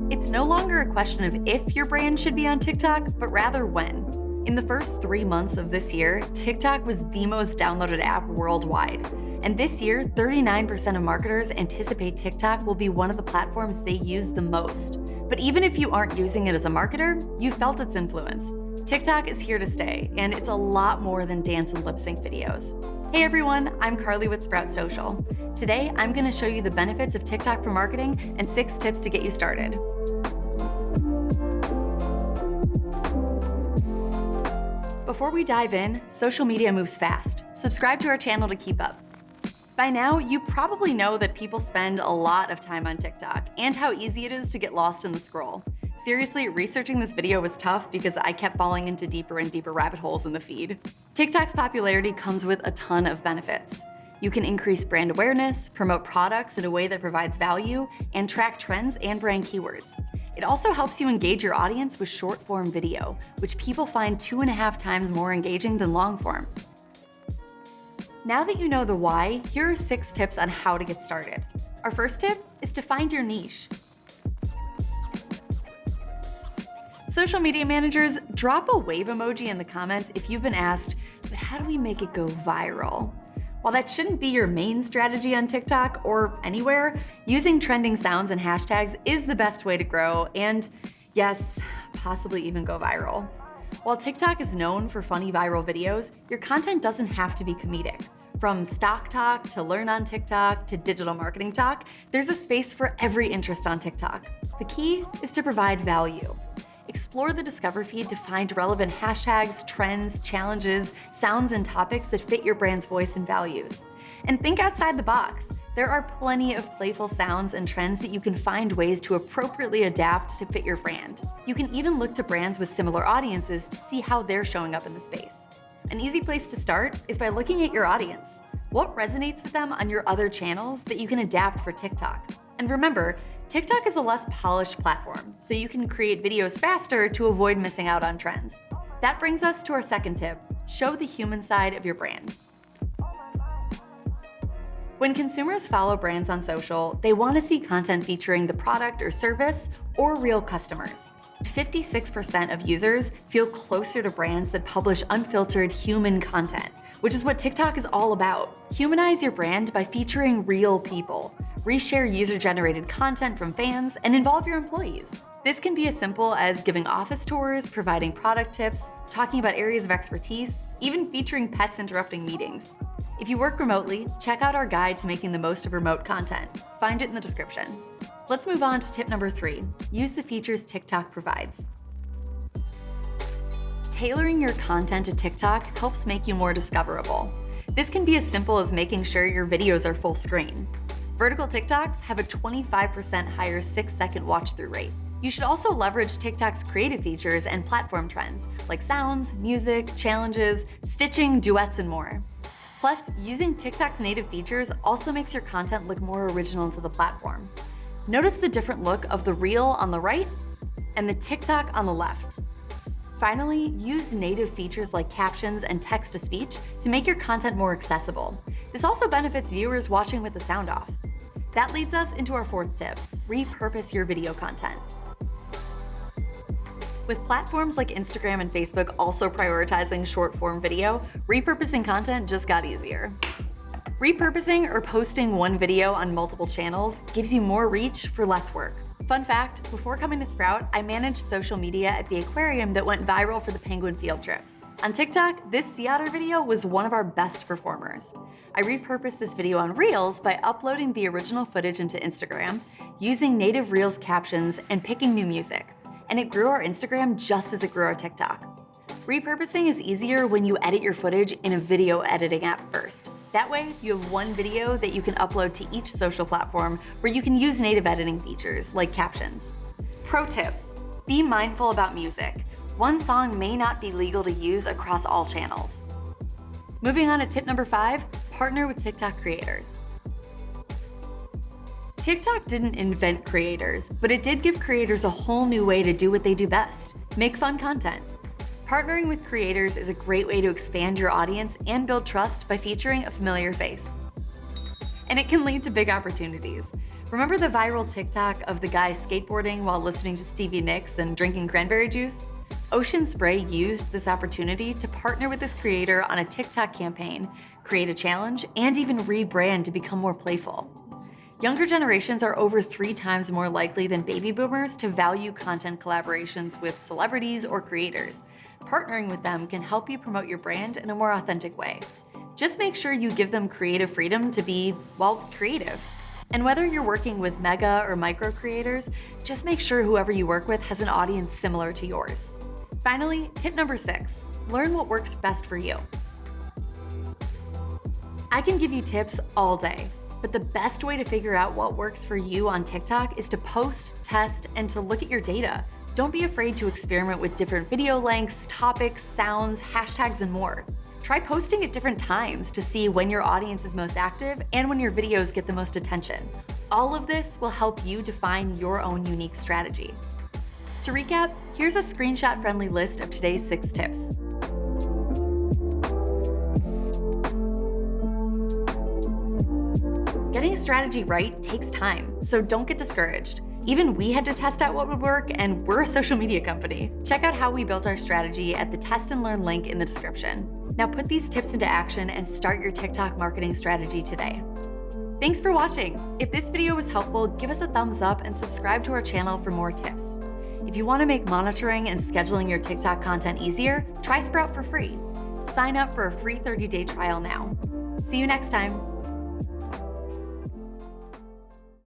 It's no longer a question of if your brand should be on TikTok, but rather when. In the first 3 months of this year, TikTok was the most downloaded app worldwide. And this year, 39% of marketers anticipate TikTok will be one of the platforms they use the most. But even if you aren't using it as a marketer, you felt its influence. TikTok is here to stay, and it's a lot more than dance and lip sync videos. Hey everyone, I'm Carly with Sprout Social. Today, I'm gonna show you the benefits of TikTok for marketing and 6 tips to get you started. Before we dive in, social media moves fast. Subscribe to our channel to keep up. By now, you probably know that people spend a lot of time on TikTok and how easy it is to get lost in the scroll. Seriously, researching this video was tough because I kept falling into deeper and deeper rabbit holes in the feed. TikTok's popularity comes with a ton of benefits. You can increase brand awareness, promote products in a way that provides value, and track trends and brand keywords. It also helps you engage your audience with short-form video, which people find 2.5 times more engaging than long-form. Now that you know the why, here are 6 tips on how to get started. Our first tip is to find your niche. Social media managers, drop a wave emoji in the comments if you've been asked, but how do we make it go viral? While that shouldn't be your main strategy on TikTok or anywhere, using trending sounds and hashtags is the best way to grow and, yes, possibly even go viral. While TikTok is known for funny viral videos, your content doesn't have to be comedic. From stock talk to learn on TikTok to digital marketing talk, there's a space for every interest on TikTok. The key is to provide value. Explore the Discover feed to find relevant hashtags, trends, challenges, sounds, and topics that fit your brand's voice and values. And think outside the box. There are plenty of playful sounds and trends that you can find ways to appropriately adapt to fit your brand. You can even look to brands with similar audiences to see how they're showing up in the space. An easy place to start is by looking at your audience. What resonates with them on your other channels that you can adapt for TikTok? And remember, TikTok is a less polished platform, so you can create videos faster to avoid missing out on trends. That brings us to our second tip: show the human side of your brand. When consumers follow brands on social, they want to see content featuring the product or service or real customers. 56% of users feel closer to brands that publish unfiltered human content, which is what TikTok is all about. Humanize your brand by featuring real people. Reshare user-generated content from fans, and involve your employees. This can be as simple as giving office tours, providing product tips, talking about areas of expertise, even featuring pets interrupting meetings. If you work remotely, check out our guide to making the most of remote content. Find it in the description. Let's move on to tip number 3. Use the features TikTok provides. Tailoring your content to TikTok helps make you more discoverable. This can be as simple as making sure your videos are full screen. Vertical TikToks have a 25% higher 6-second watch-through rate. You should also leverage TikTok's creative features and platform trends, like sounds, music, challenges, stitching, duets, and more. Plus, using TikTok's native features also makes your content look more original to the platform. Notice the different look of the reel on the right and the TikTok on the left. Finally, use native features like captions and text-to-speech to make your content more accessible. This also benefits viewers watching with the sound off. That leads us into our 4th tip: repurpose your video content. With platforms like Instagram and Facebook also prioritizing short-form video, repurposing content just got easier. Repurposing or posting one video on multiple channels gives you more reach for less work. Fun fact, before coming to Sprout, I managed social media at the aquarium that went viral for the penguin field trips. On TikTok, this sea otter video was one of our best performers. I repurposed this video on Reels by uploading the original footage into Instagram, using native Reels captions, and picking new music. And it grew our Instagram just as it grew our TikTok. Repurposing is easier when you edit your footage in a video editing app first. That way, you have one video that you can upload to each social platform where you can use native editing features like captions. Pro tip: be mindful about music. One song may not be legal to use across all channels. Moving on to tip number 5, partner with TikTok creators. TikTok didn't invent creators, but it did give creators a whole new way to do what they do best: make fun content. Partnering with creators is a great way to expand your audience and build trust by featuring a familiar face. And it can lead to big opportunities. Remember the viral TikTok of the guy skateboarding while listening to Stevie Nicks and drinking cranberry juice? Ocean Spray used this opportunity to partner with this creator on a TikTok campaign, create a challenge, and even rebrand to become more playful. Younger generations are over 3 times more likely than baby boomers to value content collaborations with celebrities or creators. Partnering with them can help you promote your brand in a more authentic way. Just make sure you give them creative freedom to be, well, creative. And whether you're working with mega or micro creators, just make sure whoever you work with has an audience similar to yours. Finally, tip number 6, learn what works best for you. I can give you tips all day, but the best way to figure out what works for you on TikTok is to post, test, and to look at your data. Don't be afraid to experiment with different video lengths, topics, sounds, hashtags, and more. Try posting at different times to see when your audience is most active and when your videos get the most attention. All of this will help you define your own unique strategy. To recap, here's a screenshot-friendly list of today's 6 tips. Getting strategy right takes time, so don't get discouraged. Even we had to test out what would work, and we're a social media company. Check out how we built our strategy at the Test and Learn link in the description. Now put these tips into action and start your TikTok marketing strategy today. Thanks for watching. If this video was helpful, give us a thumbs up and subscribe to our channel for more tips. If you want to make monitoring and scheduling your TikTok content easier, try Sprout for free. Sign up for a free 30-day trial now. See you next time.